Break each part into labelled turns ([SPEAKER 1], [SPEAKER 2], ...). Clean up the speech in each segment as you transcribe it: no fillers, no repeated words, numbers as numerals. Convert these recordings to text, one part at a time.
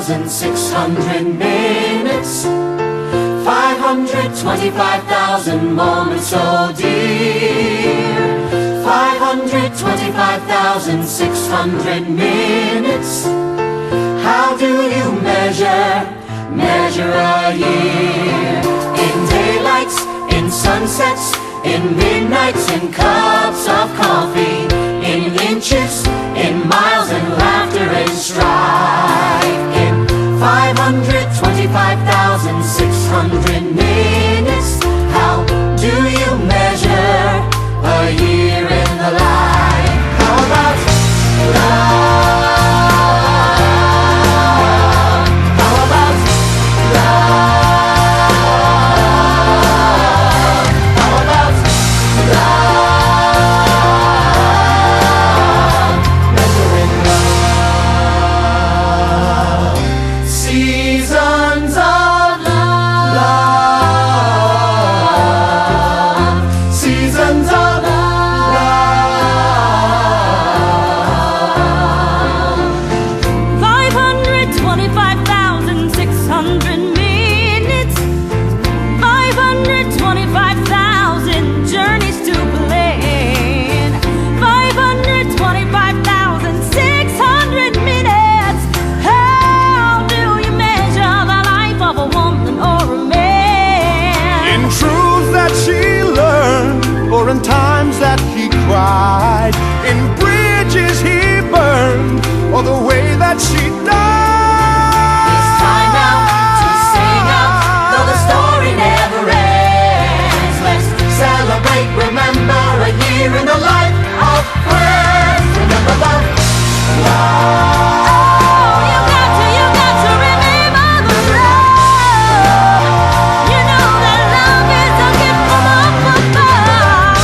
[SPEAKER 1] 525,600 minutes, 525,000 moments, oh dear. 525,600 minutes. How do you measure a year? In daylights, in sunsets, in midnights, in cups of coffee, in inches, in miles, and laughter and strife. In 525,600 minutes, how do you measure a year in the life? How about love? How about love? How about love? Measuring love. Seasons of love. Seasons of love.
[SPEAKER 2] 525,600 minutes, 525,000 journeys to plan, 525,600 minutes. How do you measure the life of a woman or a man?
[SPEAKER 3] In truths that she learned, or in times that he cried, in bridges he burned, or the way that she died.
[SPEAKER 1] It's time now to sing out, though the story never ends. Let's celebrate, remember a year in the life of friends. Remember love, love.
[SPEAKER 2] You got to remember the love. You know that love is a gift from up above.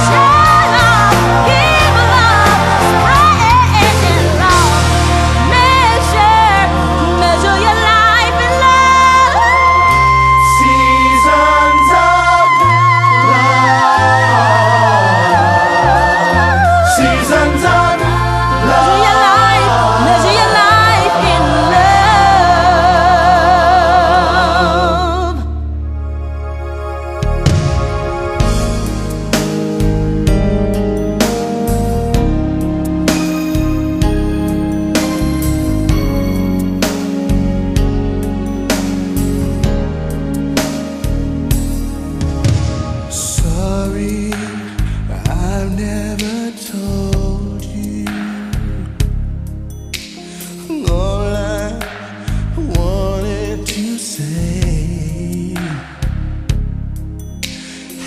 [SPEAKER 2] Share love, give love, spread love. Measure your life in love.
[SPEAKER 1] Seasons of love. Seasons of
[SPEAKER 2] Measure your life in love.
[SPEAKER 3] Sorry, I've never told you all I wanted to say,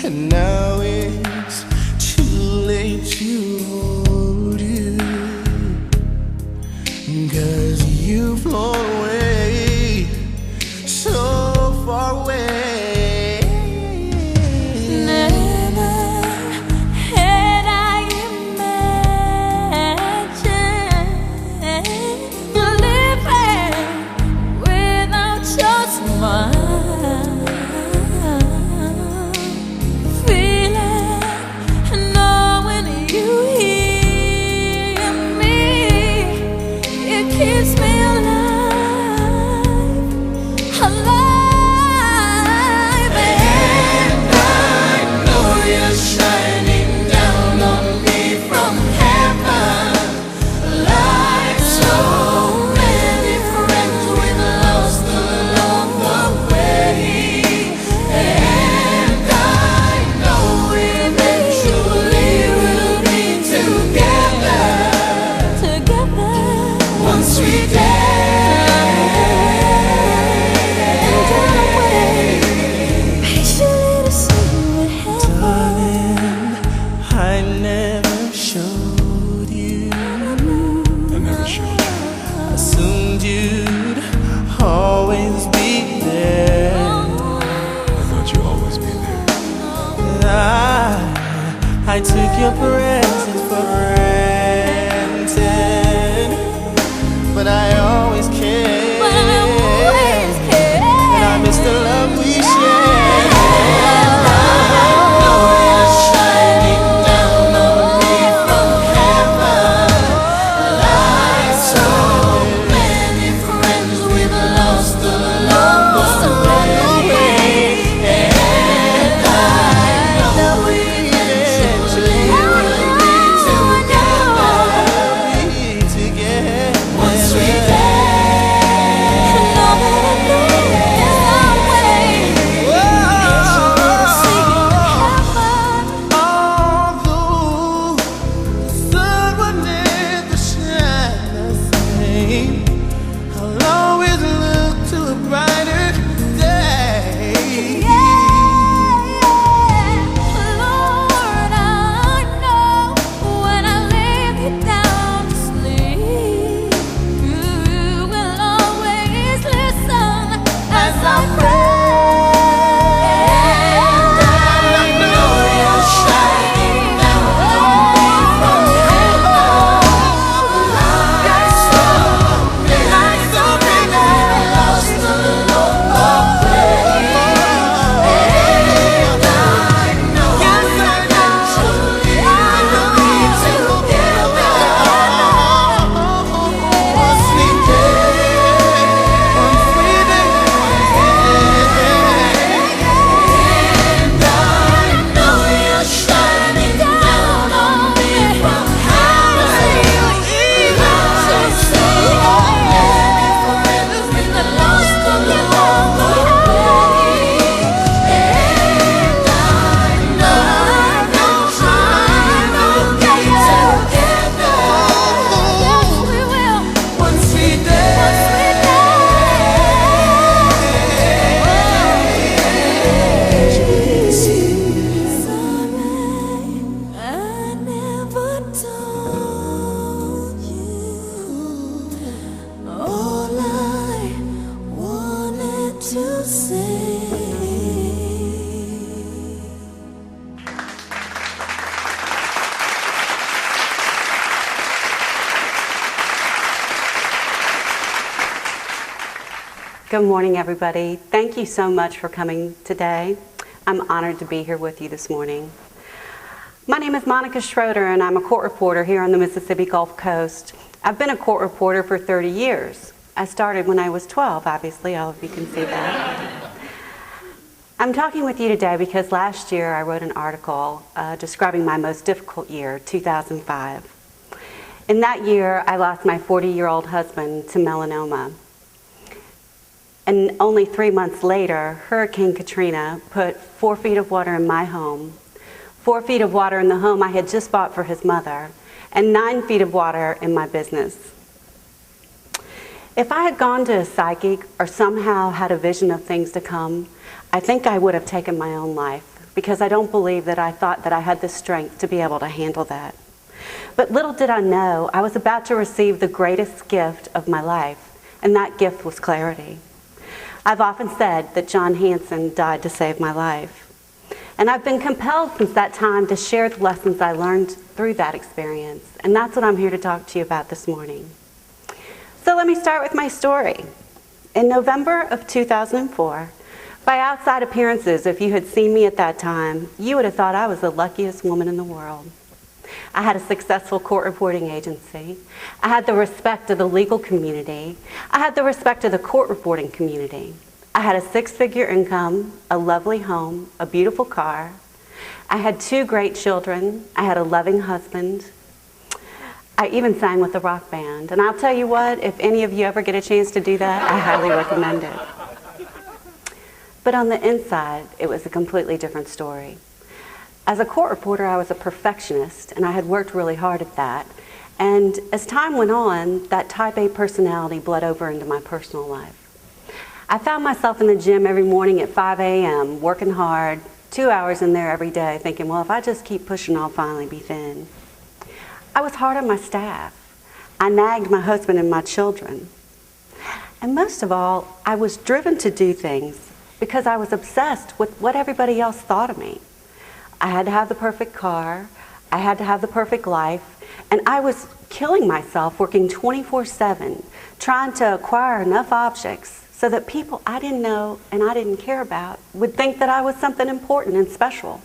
[SPEAKER 3] and now it's too late to hold you, 'cause you've flown away, so far away.
[SPEAKER 2] Never had I imagined you living without your smile, feeling, knowing you hear me. It keeps me alive, alive. And
[SPEAKER 1] I know you're shining down on me from heaven. Like so many friends, we've lost along the way. And I know eventually we'll be together once we
[SPEAKER 3] Darling, I never showed you. I never showed you. I assumed you'd always be there. I thought you'd always be there. I took your presence for granted, but I always cared. And I miss the love we shared.
[SPEAKER 1] shining down on me from heaven. Like so many friends.
[SPEAKER 4] Good morning, everybody. Thank you so much for coming today. I'm honored to be here with you this morning. My name is Monica Schroeder, and I'm a court reporter here on the Mississippi Gulf Coast. I've been a court reporter for 30 years. I started when I was 12, obviously, all of you can see that. I'm talking with you today because last year I wrote an article describing my most difficult year, 2005. In that year, I lost my 40-year-old husband to melanoma. And only 3 months later, Hurricane Katrina put 4 feet of water in my home, 4 feet of water in the home I had just bought for his mother, and 9 feet of water in my business. If I had gone to a psychic or somehow had a vision of things to come, I think I would have taken my own life, because I don't believe that I thought that I had the strength to be able to handle that. But little did I know, I was about to receive the greatest gift of my life, and that gift was clarity. I've often said that John Hanson died to save my life. And I've been compelled since that time to share the lessons I learned through that experience. And that's what I'm here to talk to you about this morning. So let me start with my story. In November of 2004, by outside appearances, if you had seen me at that time, you would have thought I was the luckiest woman in the world. I had a successful court reporting agency. I had the respect of the legal community. I had the respect of the court reporting community. I had a 6-figure income, a lovely home, a beautiful car. I had 2 great children. I had a loving husband. I even sang with the rock band. And I'll tell you what, if any of you ever get a chance to do that, I highly recommend it. But on the inside, it was a completely different story. As a court reporter, I was a perfectionist, and I had worked really hard at that. And as time went on, that type A personality bled over into my personal life. I found myself in the gym every morning at 5 a.m., working hard, 2 hours in there every day, thinking, well, if I just keep pushing, I'll finally be thin. I was hard on my staff. I nagged my husband and my children. And most of all, I was driven to do things because I was obsessed with what everybody else thought of me. I had to have the perfect car, I had to have the perfect life, and I was killing myself working 24/7, trying to acquire enough objects so that people I didn't know and I didn't care about would think that I was something important and special.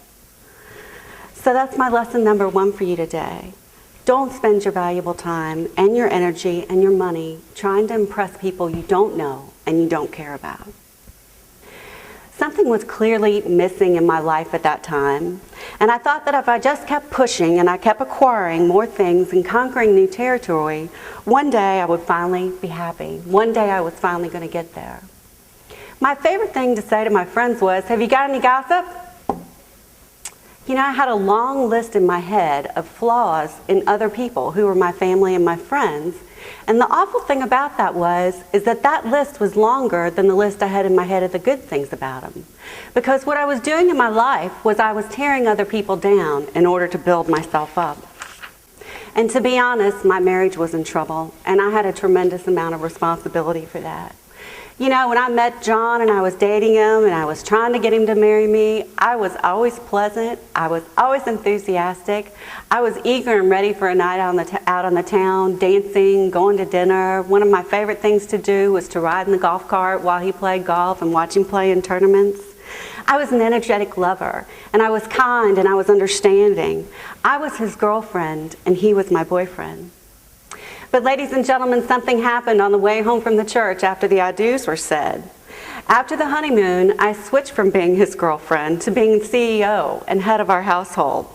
[SPEAKER 4] So that's my lesson number 1 for you today. Don't spend your valuable time and your energy and your money trying to impress people you don't know and you don't care about. Something was clearly missing in my life at that time, and I thought that if I just kept pushing and I kept acquiring more things and conquering new territory, one day I would finally be happy. One day I was finally going to get there. My favorite thing to say to my friends was, "Have you got any gossip?" You know, I had a long list in my head of flaws in other people who were my family and my friends. And the awful thing about that is that that list was longer than the list I had in my head of the good things about them. Because what I was doing in my life was I was tearing other people down in order to build myself up. And to be honest, my marriage was in trouble, and I had a tremendous amount of responsibility for that. You know, when I met John and I was dating him and I was trying to get him to marry me, I was always pleasant, I was always enthusiastic, I was eager and ready for a night out on the town, dancing, going to dinner. One of my favorite things to do was to ride in the golf cart while he played golf and watch him play in tournaments. I was an energetic lover, and I was kind and I was understanding. I was his girlfriend and he was my boyfriend. But ladies and gentlemen, something happened on the way home from the church after the I-dos were said. After the honeymoon, I switched from being his girlfriend to being CEO and head of our household.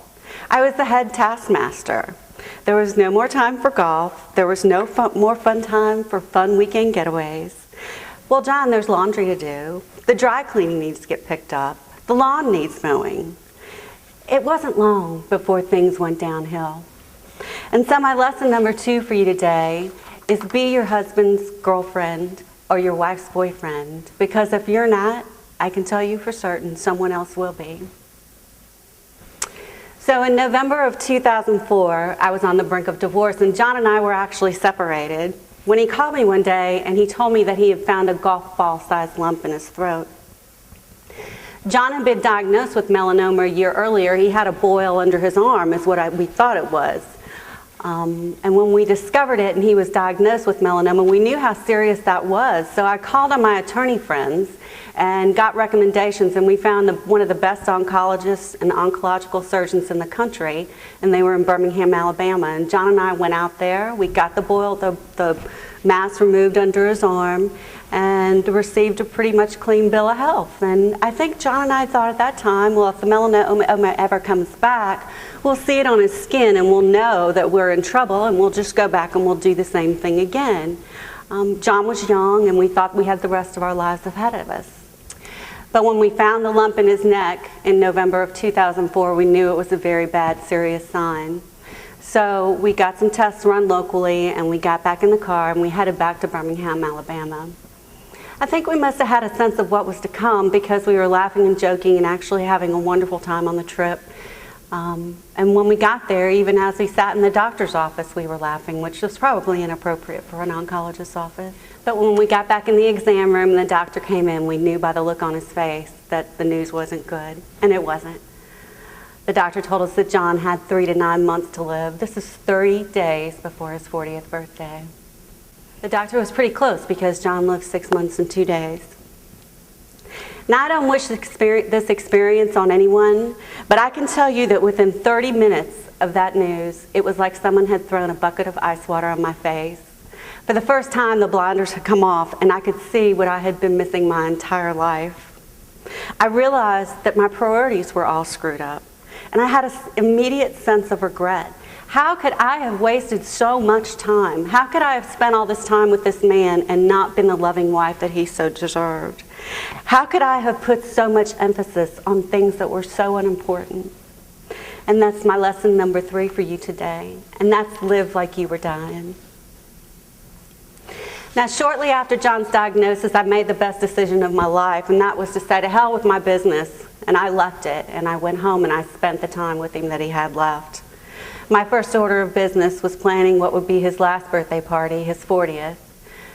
[SPEAKER 4] I was the head taskmaster. There was no more time for golf. There was no more fun time for fun weekend getaways. Well, John, there's laundry to do. The dry cleaning needs to get picked up. The lawn needs mowing. It wasn't long before things went downhill. And so my lesson number 2 for you today is be your husband's girlfriend or your wife's boyfriend, because if you're not, I can tell you for certain someone else will be. So in November of 2004, I was on the brink of divorce, and John and I were actually separated when he called me one day and he told me that he had found a golf ball-sized lump in his throat. John had been diagnosed with melanoma a year earlier. He had a boil under his arm is what we thought it was. And when we discovered it and he was diagnosed with melanoma, we knew how serious that was. So I called on my attorney friends and got recommendations, and we found one of the best oncologists and oncological surgeons in the country, and they were in Birmingham, Alabama. And John and I went out there. We got the mass removed under his arm and received a pretty much clean bill of health. And I think John and I thought at that time, well, if the melanoma ever comes back, we'll see it on his skin and we'll know that we're in trouble, and we'll just go back and we'll do the same thing again. John was young, and we thought we had the rest of our lives ahead of us. But when we found the lump in his neck in November of 2004, we knew it was a very bad, serious sign. So we got some tests run locally, and we got back in the car and we headed back to Birmingham, Alabama. I think we must have had a sense of what was to come, because we were laughing and joking and actually having a wonderful time on the trip. And when we got there, even as we sat in the doctor's office, we were laughing, which was probably inappropriate for an oncologist's office. But when we got back in the exam room and the doctor came in, we knew by the look on his face that the news wasn't good, and it wasn't. The doctor told us that John had 3 to 9 months to live. This is 30 days before his 40th birthday. The doctor was pretty close, because John lived 6 months and 2 days. Now, I don't wish this experience on anyone, but I can tell you that within 30 minutes of that news, it was like someone had thrown a bucket of ice water on my face. For the first time, the blinders had come off, and I could see what I had been missing my entire life. I realized that my priorities were all screwed up, and I had an immediate sense of regret. How could I have wasted so much time? How could I have spent all this time with this man and not been the loving wife that he so deserved? How could I have put so much emphasis on things that were so unimportant? And that's my lesson number 3 for you today, and that's live like you were dying. Now, shortly after John's diagnosis, I made the best decision of my life, and that was to say to hell with my business, and I left it, and I went home and I spent the time with him that he had left. My first order of business was planning what would be his last birthday party, his 40th.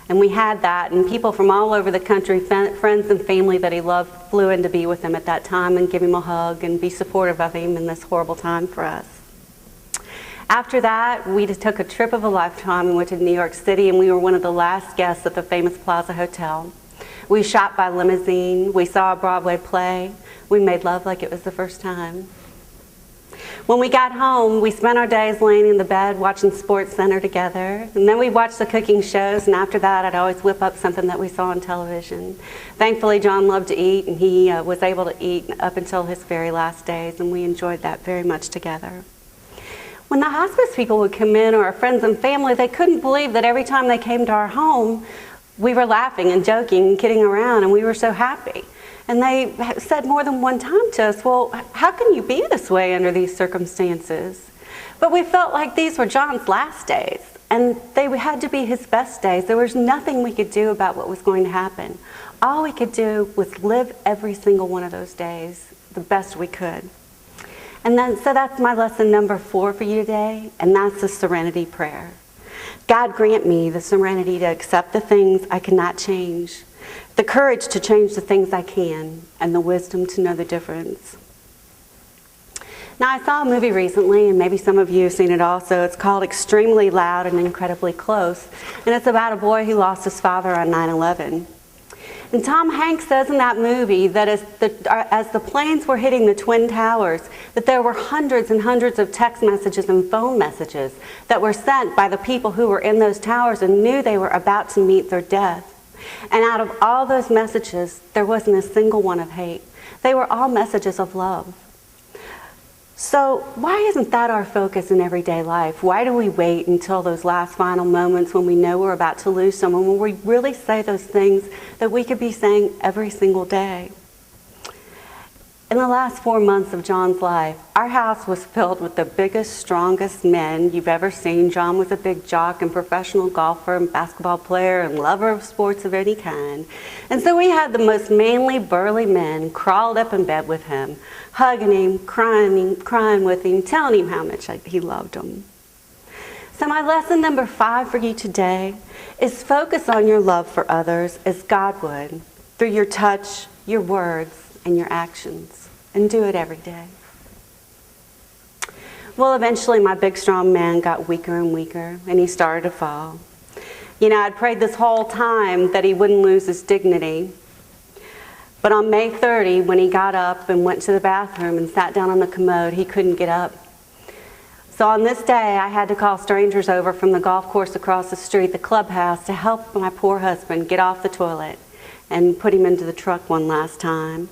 [SPEAKER 4] And we had that, and people from all over the country, friends and family that he loved, flew in to be with him at that time and give him a hug and be supportive of him in this horrible time for us. After that, we just took a trip of a lifetime and went to New York City, and we were one of the last guests at the famous Plaza Hotel. We shot by limousine, we saw a Broadway play, we made love like it was the first time. When we got home, we spent our days laying in the bed watching Sports Center together, and then we watched the cooking shows, and after that I'd always whip up something that we saw on television. Thankfully, John loved to eat, and he was able to eat up until his very last days, and we enjoyed that very much together. When the hospice people would come in, or our friends and family, they couldn't believe that every time they came to our home, we were laughing and joking and kidding around, and we were so happy. And they said more than one time to us, well, how can you be this way under these circumstances? But we felt like these were John's last days, and they had to be his best days. There was nothing we could do about what was going to happen. All we could do was live every single one of those days the best we could. And then, so that's my lesson number 4 for you today, and that's the serenity prayer. God grant me the serenity to accept the things I cannot change, the courage to change the things I can, and the wisdom to know the difference. Now, I saw a movie recently, and maybe some of you have seen it also. It's called Extremely Loud and Incredibly Close, and it's about a boy who lost his father on 9/11. And Tom Hanks says in that movie that as the planes were hitting the Twin Towers, that there were hundreds and hundreds of text messages and phone messages that were sent by the people who were in those towers and knew they were about to meet their death. And out of all those messages, there wasn't a single one of hate. They were all messages of love. So why isn't that our focus in everyday life? Why do we wait until those last final moments when we know we're about to lose someone, when we really say those things that we could be saying every single day? In the last 4 months of John's life, our house was filled with the biggest, strongest men you've ever seen. John was a big jock and professional golfer and basketball player and lover of sports of any kind. And so we had the most manly, burly men crawled up in bed with him, hugging him, crying with him, telling him how much he loved them. So my lesson number 5 for you today is focus on your love for others as God would, through your touch, your words, and your actions, and do it every day. Well, eventually my big, strong man got weaker and weaker, and he started to fall. You know, I'd prayed this whole time that he wouldn't lose his dignity. But on May 30, when he got up and went to the bathroom and sat down on the commode, he couldn't get up. So on this day, I had to call strangers over from the golf course across the street, the clubhouse, to help my poor husband get off the toilet and put him into the truck one last time.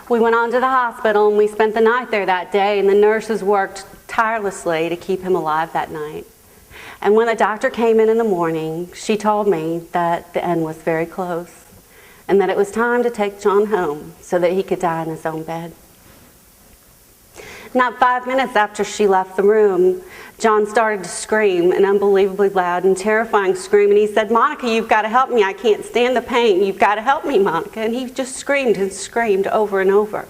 [SPEAKER 4] We went on to the hospital and we spent the night there that day, and the nurses worked tirelessly to keep him alive that night. And when the doctor came in the morning, she told me that the end was very close and that it was time to take John home so that he could die in his own bed. Not 5 minutes after she left the room, John started to scream, an unbelievably loud and terrifying scream, and he said, "Monica, you've got to help me. I can't stand the pain. You've got to help me, Monica." And he just screamed and screamed over and over.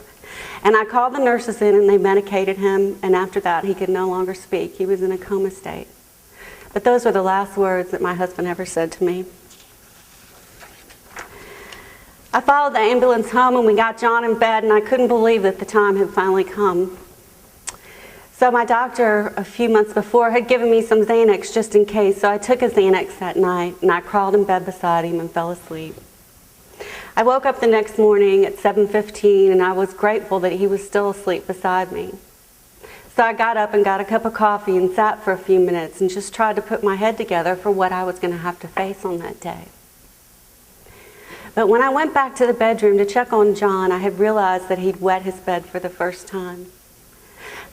[SPEAKER 4] And I called the nurses in and they medicated him, and after that he could no longer speak. He was in a coma state. But those were the last words that my husband ever said to me. I followed the ambulance home and we got John in bed, and I couldn't believe that the time had finally come. So my doctor, a few months before, had given me some Xanax just in case, so I took a Xanax that night, and I crawled in bed beside him and fell asleep. I woke up the next morning at 7:15, and I was grateful that he was still asleep beside me. So I got up and got a cup of coffee and sat for a few minutes and just tried to put my head together for what I was going to have to face on that day. But when I went back to the bedroom to check on John, I had realized that he'd wet his bed for the first time.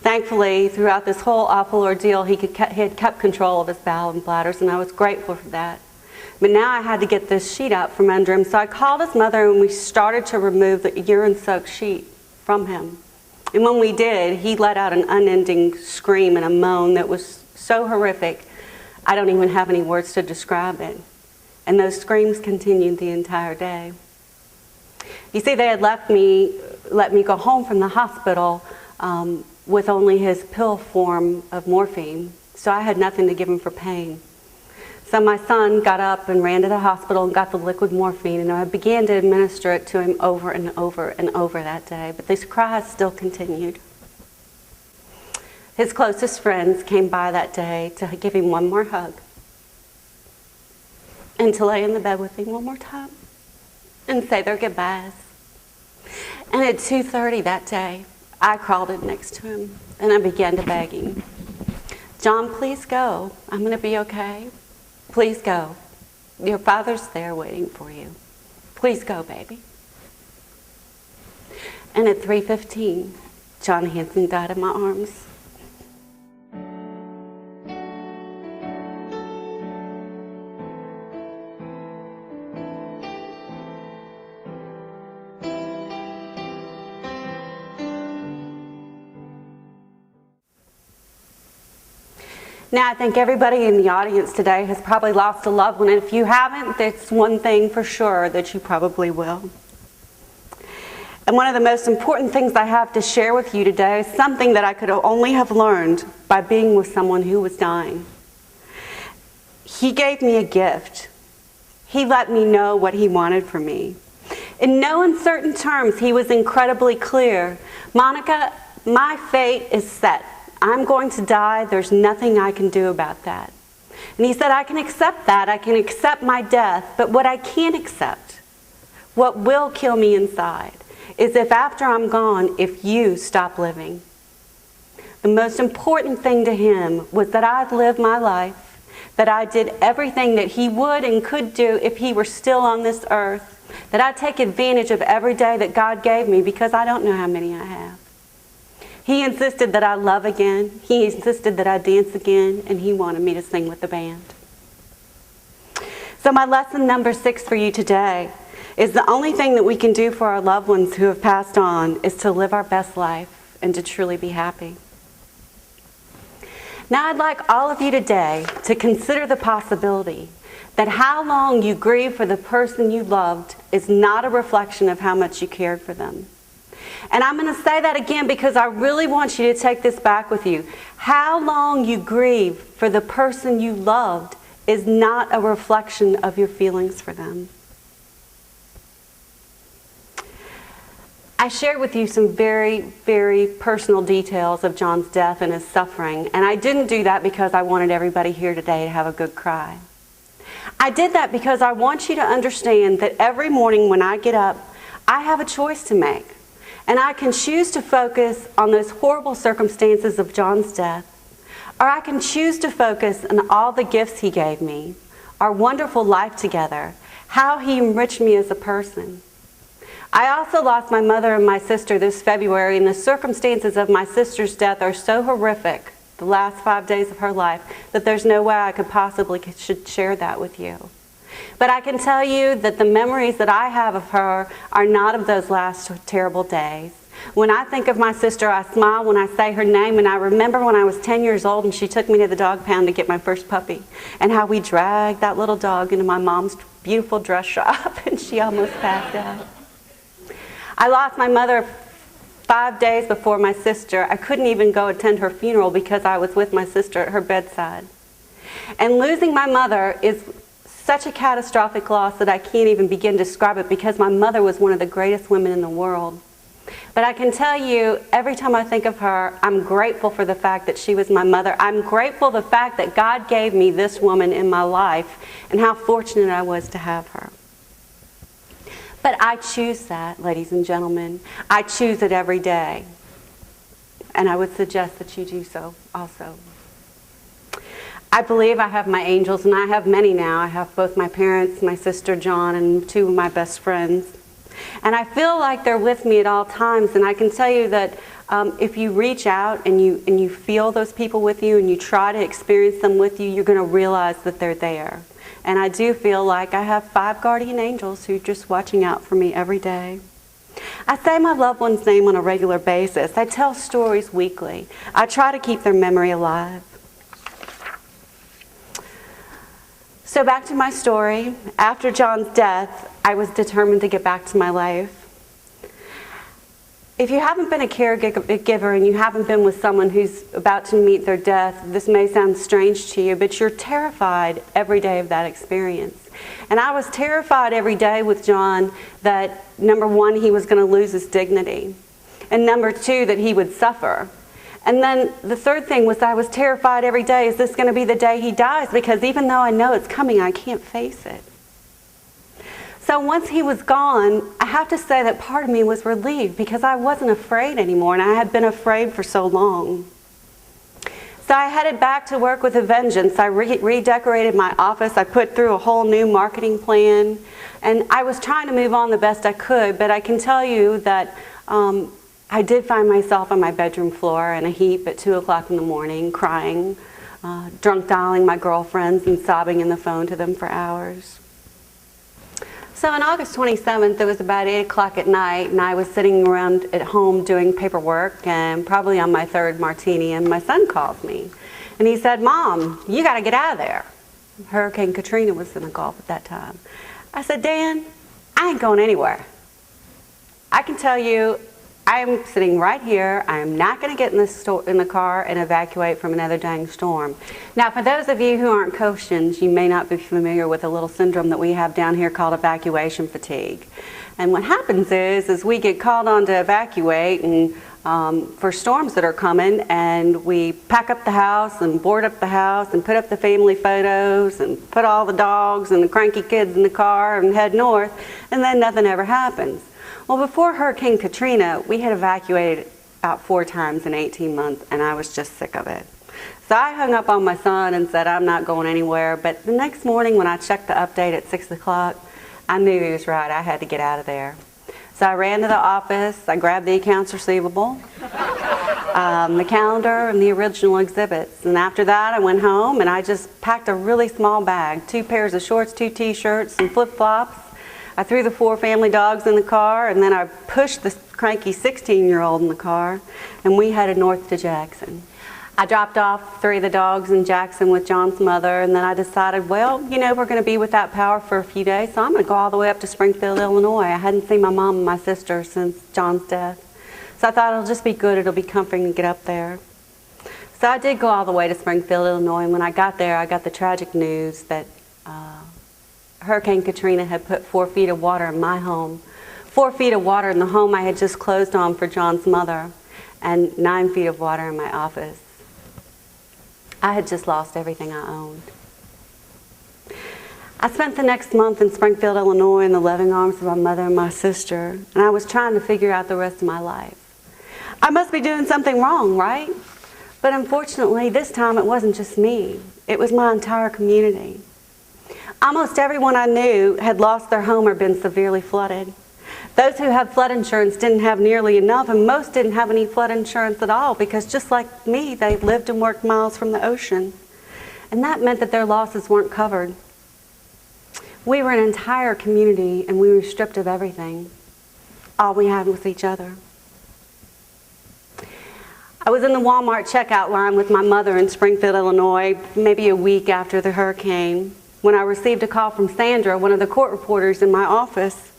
[SPEAKER 4] Thankfully, throughout this whole awful ordeal, he had kept control of his bowel and bladders, and I was grateful for that. But now I had to get this sheet out from under him, so I called his mother and we started to remove the urine-soaked sheet from him. And when we did, he let out an unending scream and a moan that was so horrific, I don't even have any words to describe it. And those screams continued the entire day. You see, they had let me go home from the hospital with only his pill form of morphine, so I had nothing to give him for pain. So my son got up and ran to the hospital and got the liquid morphine, and I began to administer it to him over and over and over that day, but these cries still continued. His closest friends came by that day to give him one more hug and to lay in the bed with him one more time and say their goodbyes. And at 2:30 that day, I crawled in next to him and I began to beg him, "John, please go. I'm going to be okay. Please go. Your father's there waiting for you. Please go, baby." And at 3:15, John Hanson died in my arms. Now, I think everybody in the audience today has probably lost a loved one, and if you haven't, that's one thing for sure that you probably will. And one of the most important things I have to share with you today is something that I could only have learned by being with someone who was dying. He gave me a gift. He let me know what he wanted from me. In no uncertain terms, he was incredibly clear. "Monica, my fate is set. I'm going to die. There's nothing I can do about that." And he said, "I can accept that. I can accept my death. But what I can't accept, what will kill me inside, is if after I'm gone, if you stop living." The most important thing to him was that I'd lived my life, that I did everything that he would and could do if he were still on this earth, that I take advantage of every day that God gave me because I don't know how many I have. He insisted that I love again. He insisted that I dance again, and he wanted me to sing with the band. So my lesson number 6 for you today is the only thing that we can do for our loved ones who have passed on is to live our best life and to truly be happy. Now I'd like all of you today to consider the possibility that how long you grieve for the person you loved is not a reflection of how much you cared for them. And I'm going to say that again because I really want you to take this back with you. How long you grieve for the person you loved is not a reflection of your feelings for them. I shared with you some very, very personal details of John's death and his suffering, and I didn't do that because I wanted everybody here today to have a good cry. I did that because I want you to understand that every morning when I get up, I have a choice to make, and I can choose to focus on those horrible circumstances of John's death, or I can choose to focus on all the gifts he gave me, our wonderful life together, how he enriched me as a person. I also lost my mother and my sister this February, and the circumstances of my sister's death are so horrific, the last 5 days of her life, that there's no way I could possibly should share that with you. But I can tell you that the memories that I have of her are not of those last terrible days. When I think of my sister, I smile when I say her name, and I remember when I was 10 years old and she took me to the dog pound to get my first puppy, and how we dragged that little dog into my mom's beautiful dress shop and she almost passed out. I lost my mother 5 days before my sister. I couldn't even go attend her funeral because I was with my sister at her bedside. And losing my mother is such a catastrophic loss that I can't even begin to describe it, because my mother was one of the greatest women in the world. But I can tell you, every time I think of her, I'm grateful for the fact that she was my mother. I'm grateful for the fact that God gave me this woman in my life, and how fortunate I was to have her. But I choose that, ladies and gentlemen. I choose it every day. And I would suggest that you do so also. I believe I have my angels, and I have many now. I have both my parents, my sister John, and 2 of my best friends. And I feel like they're with me at all times. And I can tell you that if you reach out and you feel those people with you and you try to experience them with you, you're going to realize that they're there. And I do feel like I have 5 guardian angels who are just watching out for me every day. I say my loved one's name on a regular basis. I tell stories weekly. I try to keep their memory alive. So back to my story. After John's death, I was determined to get back to my life. If you haven't been a caregiver and you haven't been with someone who's about to meet their death, this may sound strange to you, but you're terrified every day of that experience. And I was terrified every day with John that, number 1, he was going to lose his dignity, and number 2, that he would suffer. And then the third thing was, I was terrified every day, is this going to be the day he dies? Because even though I know it's coming, I can't face it. So once he was gone, I have to say that part of me was relieved, because I wasn't afraid anymore, and I had been afraid for so long. So I headed back to work with a vengeance. I redecorated my office. I put through a whole new marketing plan, and I was trying to move on the best I could, but I can tell you that I did find myself on my bedroom floor in a heap at 2 o'clock in the morning, crying, drunk dialing my girlfriends and sobbing in the phone to them for hours. So on August 27th, it was about 8 o'clock at night, and I was sitting around at home doing paperwork and probably on my 3rd martini, and my son called me. And he said, "Mom, you got to get out of there." Hurricane Katrina was in the Gulf at that time. I said, "Dan, I ain't going anywhere. I can tell you, I am sitting right here. I am not going to get in the car and evacuate from another dang storm." Now, for those of you who aren't Costians, you may not be familiar with a little syndrome that we have down here called evacuation fatigue. And what happens is we get called on to evacuate and for storms that are coming, and we pack up the house and board up the house and put up the family photos and put all the dogs and the cranky kids in the car and head north, and then nothing ever happens. Well, before Hurricane Katrina, we had evacuated about 4 times in 18 months, and I was just sick of it. So I hung up on my son and said, "I'm not going anywhere." But the next morning when I checked the update at 6 o'clock, I knew he was right. I had to get out of there. So I ran to the office. I grabbed the accounts receivable, the calendar, and the original exhibits. And after that, I went home, and I just packed a really small bag, 2 pairs of shorts, 2 T-shirts, some flip-flops. I threw the 4 family dogs in the car, and then I pushed the cranky 16-year-old in the car, and we headed north to Jackson. I dropped off 3 of the dogs in Jackson with John's mother, and then I decided, well, you know, we're going to be without power for a few days, so I'm going to go all the way up to Springfield, Illinois. I hadn't seen my mom and my sister since John's death. So I thought it'll just be good, it'll be comforting to get up there. So I did go all the way to Springfield, Illinois, and when I got there, I got the tragic news that Hurricane Katrina had put 4 feet of water in my home, 4 feet of water in the home I had just closed on for John's mother, and 9 feet of water in my office. I had just lost everything I owned. I spent the next month in Springfield, Illinois in the loving arms of my mother and my sister, and I was trying to figure out the rest of my life. I must be doing something wrong, right? But unfortunately, this time it wasn't just me. It was my entire community. Almost everyone I knew had lost their home or been severely flooded. Those who had flood insurance didn't have nearly enough, and most didn't have any flood insurance at all because just like me, they lived and worked miles from the ocean. And that meant that their losses weren't covered. We were an entire community and we were stripped of everything. All we had was each other. I was in the Walmart checkout line with my mother in Springfield, Illinois, maybe a week after the hurricane, when I received a call from Sandra, one of the court reporters in my office.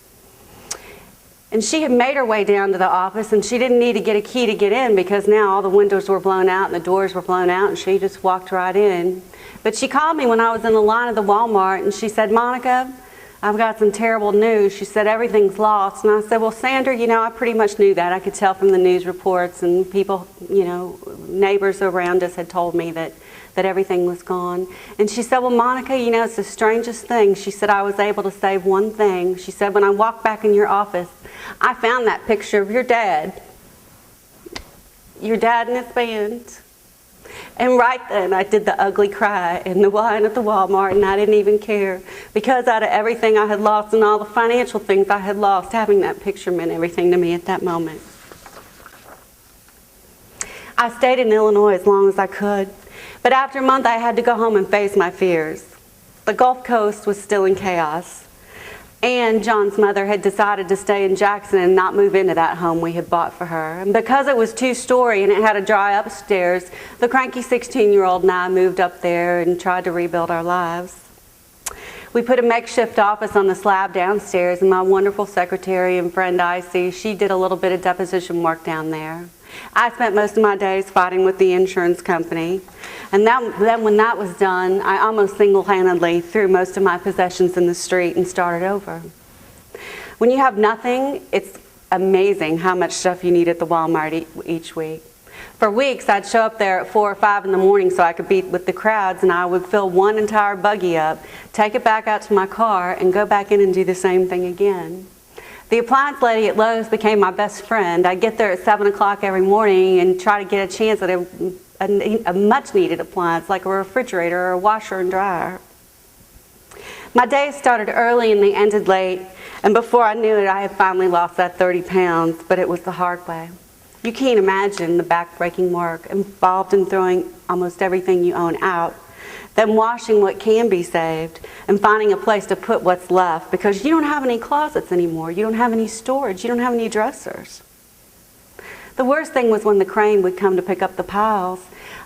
[SPEAKER 4] And she had made her way down to the office, and she didn't need to get a key to get in because now all the windows were blown out and the doors were blown out, and she just walked right in. But she called me when I was in the line of the Walmart, and she said, "Monica, I've got some terrible news." She said, "Everything's lost." And I said, "Well, Sandra, I pretty much knew that. I could tell from the news reports, and people, neighbors around us had told me that everything was gone." And she said, "Well, Monica, it's the strangest thing." She said, "I was able to save one thing." She said, "When I walked back in your office, I found that picture of your dad in his band." And right then, I did the ugly cry in the line at the Walmart, and I didn't even care. Because out of everything I had lost and all the financial things I had lost, having that picture meant everything to me at that moment. I stayed in Illinois as long as I could. But after a month, I had to go home and face my fears. The Gulf Coast was still in chaos. And John's mother had decided to stay in Jackson and not move into that home we had bought for her. And because it was 2-story and it had a dry upstairs, the cranky 16-year-old and I moved up there and tried to rebuild our lives. We put a makeshift office on the slab downstairs, and my wonderful secretary and friend Icy, she did a little bit of deposition work down there. I spent most of my days fighting with the insurance company. And then when that was done, I almost single-handedly threw most of my possessions in the street and started over. When you have nothing, it's amazing how much stuff you need at the Walmart each week. For weeks, I'd show up there at 4 or 5 in the morning so I could be with the crowds, and I would fill one entire buggy up, take it back out to my car, and go back in and do the same thing again. The appliance lady at Lowe's became my best friend. I'd get there at 7 o'clock every morning and try to get a chance at a much-needed appliance like a refrigerator or a washer and dryer. My days started early and they ended late, and before I knew it, I had finally lost that 30 pounds, but it was the hard way. You can't imagine the back-breaking work involved in throwing almost everything you own out, then washing what can be saved, and finding a place to put what's left because you don't have any closets anymore, you don't have any storage, you don't have any dressers. The worst thing was when the crane would come to pick up the piles.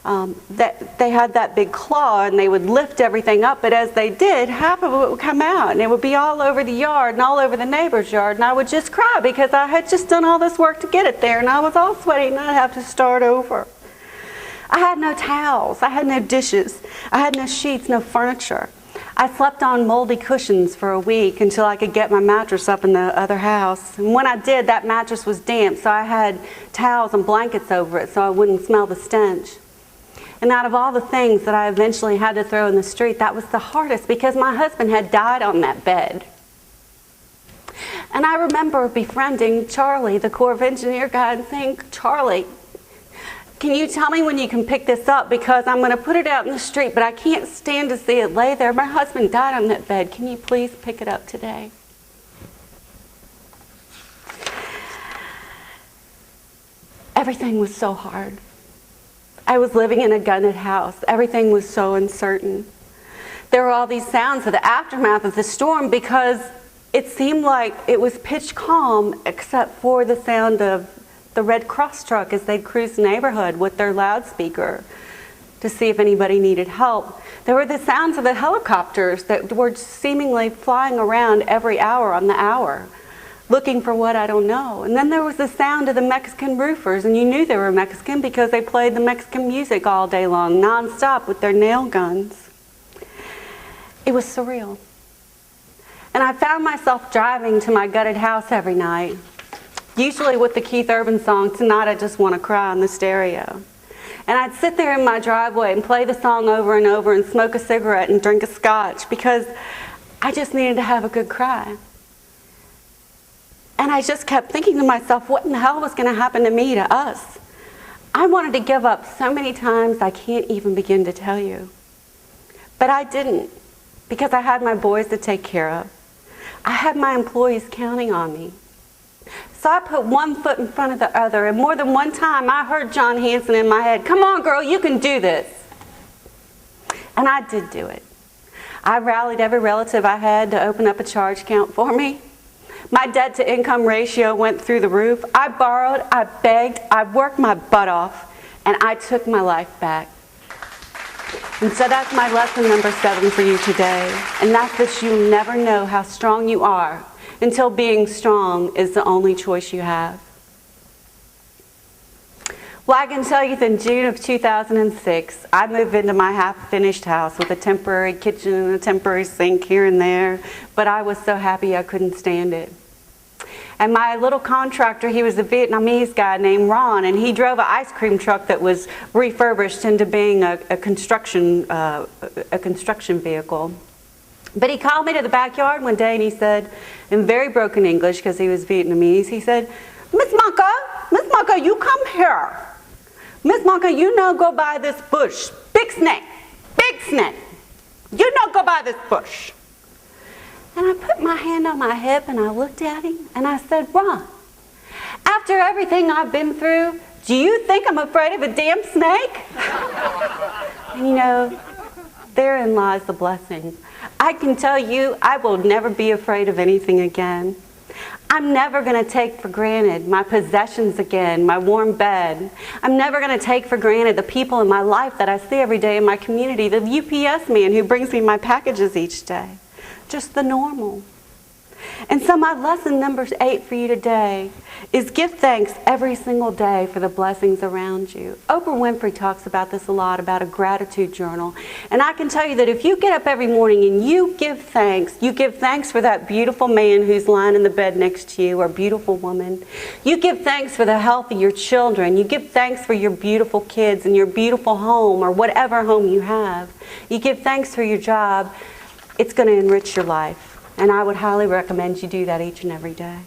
[SPEAKER 4] They had that big claw and they would lift everything up, but as they did, half of it would come out and it would be all over the yard and all over the neighbor's yard, and I would just cry because I had just done all this work to get it there and I was all sweaty and I'd have to start over. I had no towels, I had no dishes, I had no sheets, no furniture. I slept on moldy cushions for a week until I could get my mattress up in the other house. And when I did, that mattress was damp, so I had towels and blankets over it so I wouldn't smell the stench. And out of all the things that I eventually had to throw in the street, that was the hardest because my husband had died on that bed. And I remember befriending Charlie, the Corps of Engineer guy, and saying, "Charlie, can you tell me when you can pick this up because I'm going to put it out in the street, but I can't stand to see it lay there. My husband died on that bed. Can you please pick it up today?" Everything was so hard. I was living in a gutted house. Everything was so uncertain. There were all these sounds of the aftermath of the storm because it seemed like it was pitch calm except for the sound of the Red Cross truck as they'd cruise the neighborhood with their loudspeaker to see if anybody needed help. There were the sounds of the helicopters that were seemingly flying around every hour on the hour, looking for what I don't know. And then there was the sound of the Mexican roofers, and you knew they were Mexican because they played the Mexican music all day long, nonstop with their nail guns. It was surreal. And I found myself driving to my gutted house every night, usually with the Keith Urban song, Tonight I Just Want to Cry, on the stereo. And I'd sit there in my driveway and play the song over and over and smoke a cigarette and drink a scotch because I just needed to have a good cry. And I just kept thinking to myself, what in the hell was going to happen to me, to us? I wanted to give up so many times I can't even begin to tell you. But I didn't, because I had my boys to take care of. I had my employees counting on me. So I put one foot in front of the other, and more than one time I heard John Hanson in my head, come on girl, you can do this. And I did do it. I rallied every relative I had to open up a charge account for me. My debt to income ratio went through the roof. I borrowed, I begged, I worked my butt off, and I took my life back. And so that's my lesson number 7 for you today. And that's that you'll never know how strong you are until being strong is the only choice you have. Well, I can tell you that in June of 2006, I moved into my half-finished house with a temporary kitchen and a temporary sink here and there, but I was so happy I couldn't stand it. And my little contractor, he was a Vietnamese guy named Ron, and he drove an ice cream truck that was refurbished into being a construction vehicle. But he called me to the backyard one day and he said, in very broken English, because he was Vietnamese, he said, Miss Monka, you come here. Miss Monka, you know go by this bush. Big snake. You know go by this bush. And I put my hand on my hip and I looked at him and I said, Ron, after everything I've been through, do you think I'm afraid of a damn snake? And you know, therein lies the blessing. I can tell you, I will never be afraid of anything again. I'm never going to take for granted my possessions again, my warm bed. I'm never going to take for granted the people in my life that I see every day in my community, the UPS man who brings me my packages each day. Just the normal. And so my lesson number 8 for you today is give thanks every single day for the blessings around you. Oprah Winfrey talks about this a lot, about a gratitude journal. And I can tell you that if you get up every morning and you give thanks for that beautiful man who's lying in the bed next to you, or beautiful woman. You give thanks for the health of your children. You give thanks for your beautiful kids and your beautiful home, or whatever home you have. You give thanks for your job. It's going to enrich your life. And I would highly recommend you do that each and every day.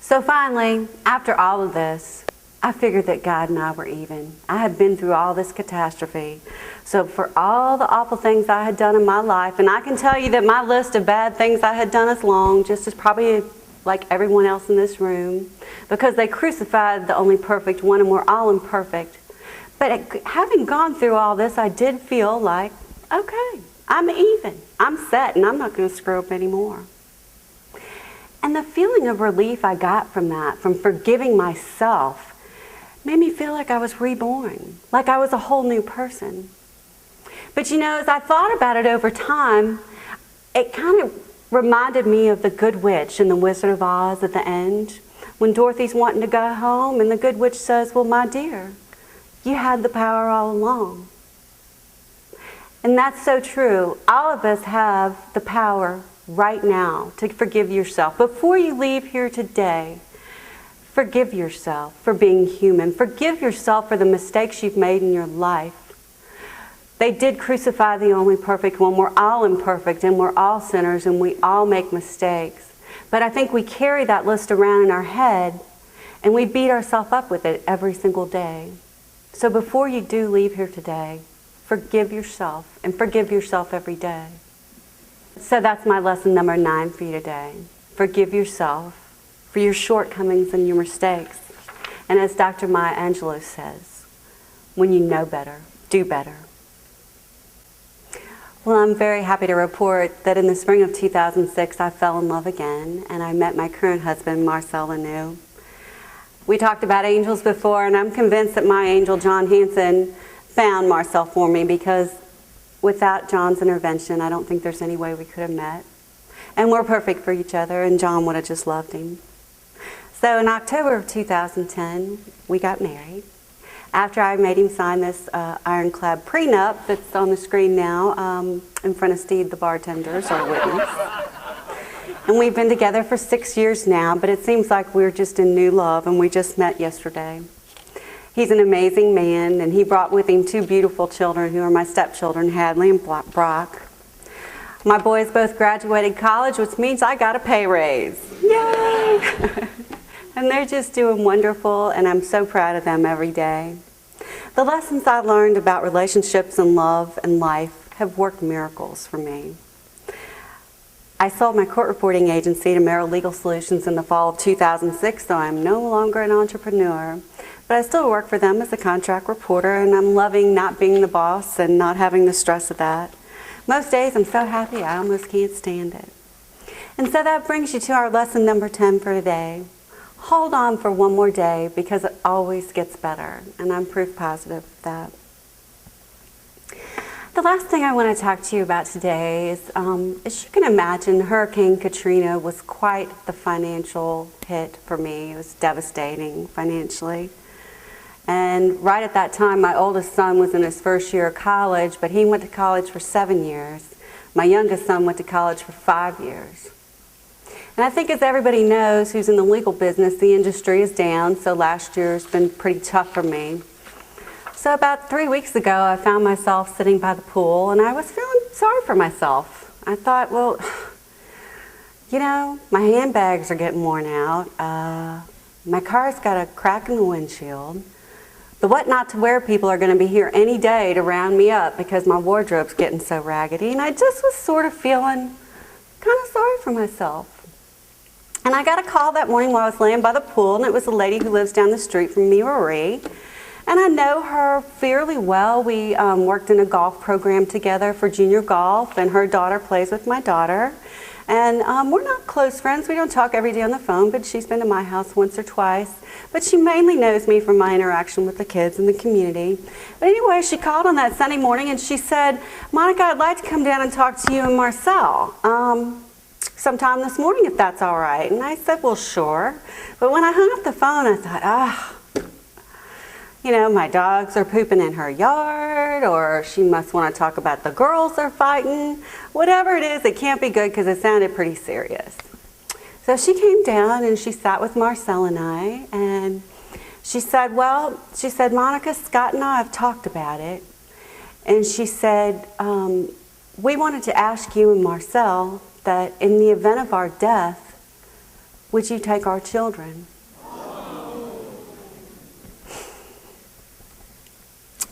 [SPEAKER 4] So finally, after all of this, I figured that God and I were even. I had been through all this catastrophe. So for all the awful things I had done in my life, and I can tell you that my list of bad things I had done is long, just as probably like everyone else in this room, because they crucified the only perfect one, and we're all imperfect. But having gone through all this, I did feel like, okay, I'm even. I'm set, and I'm not going to screw up anymore. And the feeling of relief I got from that, from forgiving myself, made me feel like I was reborn, like I was a whole new person. But you know, as I thought about it over time, it kind of reminded me of the Good Witch in The Wizard of Oz at the end, when Dorothy's wanting to go home, and the Good Witch says, well, my dear, you had the power all along. And that's so true. All of us have the power right now to forgive yourself. Before you leave here today, forgive yourself for being human. Forgive yourself for the mistakes you've made in your life. They did crucify the only perfect one. We're all imperfect, and we're all sinners, and we all make mistakes. But I think we carry that list around in our head, and we beat ourselves up with it every single day. So before you do leave here today, forgive yourself, and forgive yourself every day. So that's my lesson number 9 for you today. Forgive yourself for your shortcomings and your mistakes. And as Dr. Maya Angelou says, when you know better, do better. Well, I'm very happy to report that in the spring of 2006, I fell in love again, and I met my current husband, Marcel Lanou. We talked about angels before, and I'm convinced that my angel, John Hanson, found Marcel for me, because without John's intervention, I don't think there's any way we could have met. And we're perfect for each other, and John would have just loved him. So in October of 2010, we got married. After I made him sign this ironclad prenup that's on the screen now in front of Steve, the bartender, as our witness. And we've been together for 6 years now, but it seems like we're just in new love, and we just met yesterday. He's an amazing man, and he brought with him 2 beautiful children who are my stepchildren, Hadley and Brock. My boys both graduated college, which means I got a pay raise. Yay! And they're just doing wonderful, and I'm so proud of them every day. The lessons I learned about relationships and love and life have worked miracles for me. I sold my court reporting agency to Merrill Legal Solutions in the fall of 2006, so I'm no longer an entrepreneur. But I still work for them as a contract reporter, and I'm loving not being the boss and not having the stress of that. Most days I'm so happy I almost can't stand it. And so that brings you to our lesson number 10 for today. Hold on for one more day, because it always gets better, and I'm proof positive of that. The last thing I want to talk to you about today is, as you can imagine, Hurricane Katrina was quite the financial hit for me. It was devastating financially. And right at that time, my oldest son was in his first year of college, but he went to college for 7 years. My youngest son went to college for 5 years. And I think, as everybody knows who's in the legal business, the industry is down, so last year has been pretty tough for me. So about 3 weeks ago, I found myself sitting by the pool, and I was feeling sorry for myself. I thought, well, you know, my handbags are getting worn out. My car's got a crack in the windshield. The what not to wear people are going to be here any day to round me up because my wardrobe's getting so raggedy. And I just was sort of feeling kind of sorry for myself. And I got a call that morning while I was laying by the pool, and it was a lady who lives down the street from me, Marie. And I know her fairly well. We worked in a golf program together for junior golf, and her daughter plays with my daughter. And we're not close friends. We don't talk every day on the phone, but she's been to my house once or twice. But she mainly knows me from my interaction with the kids in the community. But anyway, she called on that Sunday morning, and she said, Monica, I'd like to come down and talk to you and Marcel sometime this morning, if that's all right. And I said, well, sure. But when I hung up the phone, I thought, you know, my dogs are pooping in her yard, or she must want to talk about the girls are fighting. Whatever it is, it can't be good, because it sounded pretty serious. So she came down and she sat with Marcel and I, and she said, Monica, Scott and I have talked about it. And she said, we wanted to ask you and Marcel that in the event of our death, would you take our children?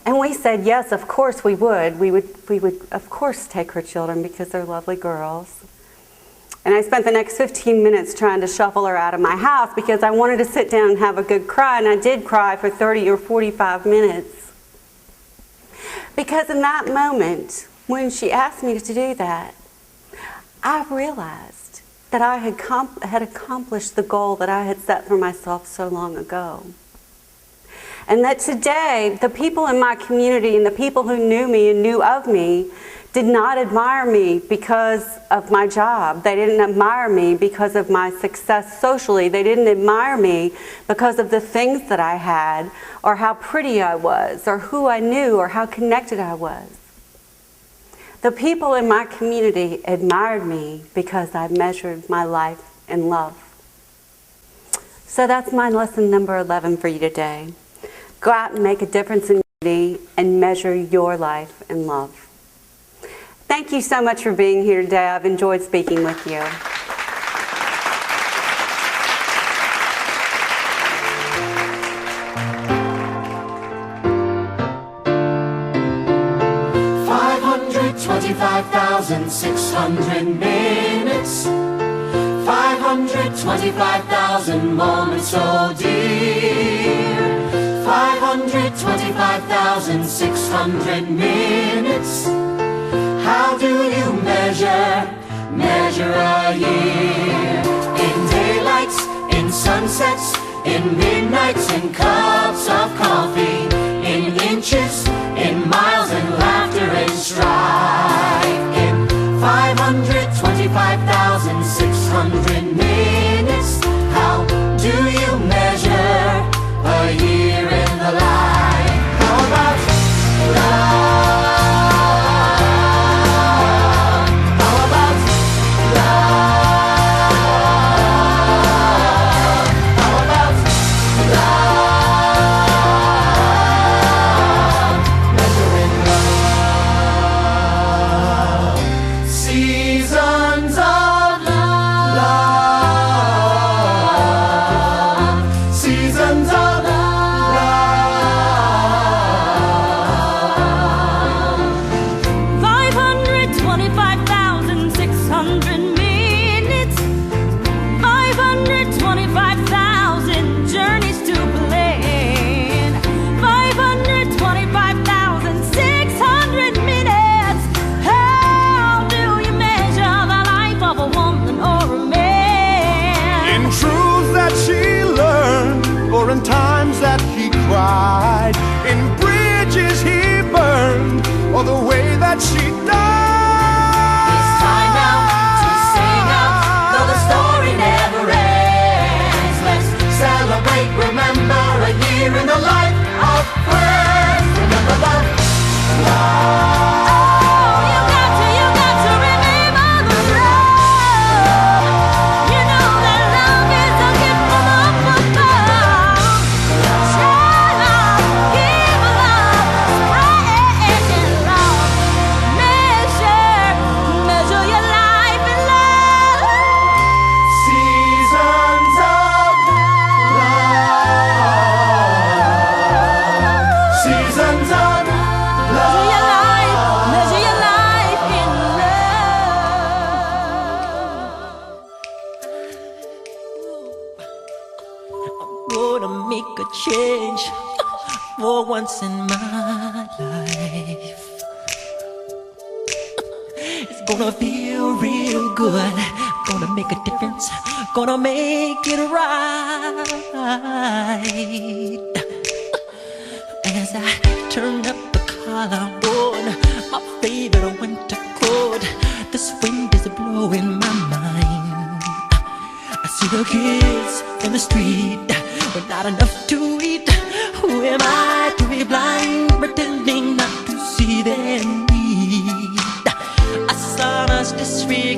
[SPEAKER 4] And we said, yes, of course we would. We would of course take her children, because they're lovely girls. And I spent the next 15 minutes trying to shuffle her out of my house, because I wanted to sit down and have a good cry, and I did cry for 30 or 45 minutes. Because in that moment, when she asked me to do that, I realized that I had accomplished the goal that I had set for myself so long ago. And that today, the people in my community and the people who knew me and knew of me did not admire me because of my job. They didn't admire me because of my success socially. They didn't admire me because of the things that I had, or how pretty I was, or who I knew, or how connected I was. The people in my community admired me because I measured my life in love. So that's my lesson number 11 for you today. Go out and make a difference in community and measure your life in love. Thank you so much for being here today. I've enjoyed speaking with you.
[SPEAKER 1] $525,600 minutes, 525,000 moments, oh dear. 525,600 minutes. How do you measure a year? In daylights, in sunsets, in midnights, in cups of coffee, in inches, in miles, and laughter and strife. In 525,600 minutes, how do you measure a year in the life?
[SPEAKER 3] what she does.
[SPEAKER 1] It's time now to sing out, though the story never ends. Let's celebrate, remember a year in the life of friends. Remember love, love.
[SPEAKER 5] Gonna make a change for once in my life. It's gonna feel real good. Gonna make a difference. Gonna make it right. As I turn up the collar on my favorite winter coat, this wind is blowing my mind. I see the kids in the street with not enough to eat. Who am I to be blind, pretending not to see their need? A son is disregarded